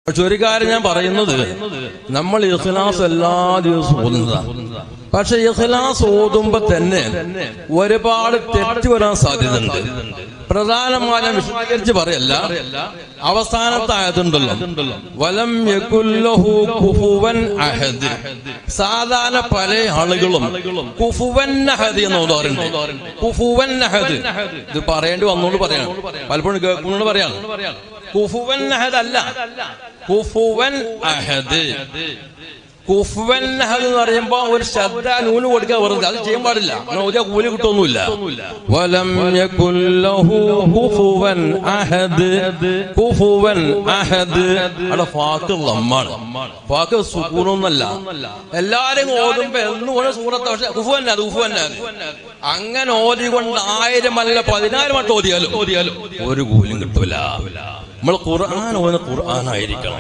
പക്ഷെ ഒരു കാര്യം ഞാൻ പറയുന്നത്, നമ്മൾ ഇഖ്ലാസ് എല്ലാ ദിവസവും ഓതുന്നതാണ്. പക്ഷെ ഇഖ്ലാസ് ഓതുമ്പോ തന്നെ ഒരുപാട് തെറ്റ് വരാൻ സാധ്യതയുണ്ട്. പ്രധാനമായി ഞാൻ വിശദീകരിച്ച് പറയല്ല, അവസാനത്തെ ആയതുണ്ടല്ലോ, വലം യകുല്ലഹു കുഫുവൻ അഹദ്. സാധാരണ പല ആളുകളും കുഫുവൻ അഹദ് എന്ന് ഓതാറുണ്ട്. കുഫുവൻ അഹദ് ഇത് പറയേണ്ടി വന്നോണ്ട് പറയാണ്, പലപ്പോഴും കേൾക്കുന്നോണ്ട് പറയാണ്. കുഫുവൻ അഹദ് അല്ല, കുഫുവൻ അഹദ്. കുഫുവൻ അഹദ് എന്ന് പറയുമ്പോ ഒരു ശബ്ദ നൂന് കൊടുക്കുക, വെറുതെ അത് ചെയ്യാൻ പാടില്ല, അങ്ങനെ കൂലി കിട്ടൊന്നുമില്ല. വലം യകുല്ലഹു കുഫുവൻ അഹദ്. കുഫുവൻ അഹദ് അവിടെ ഫാക്ക് ലമ്മാണ്, ഫാക്ക് സുകൂനൊന്നല്ല. എല്ലാരും ഓതുമ്പോ എന്നും ഓരോ സൂറത്ത്, പക്ഷെ കുഫുവൻ അഹദ് കുഫുവൻ അഹദ് അങ്ങനെ ഓതിക്കൊണ്ട് 1000 അല്ല 10,000 വട്ടം ഓതിയാലും ഒരു കൂലിയും കിട്ടൂല. നമ്മൾ ഖുർആൻ ഓതുന്ന ഖുർആനായിരിക്കണം.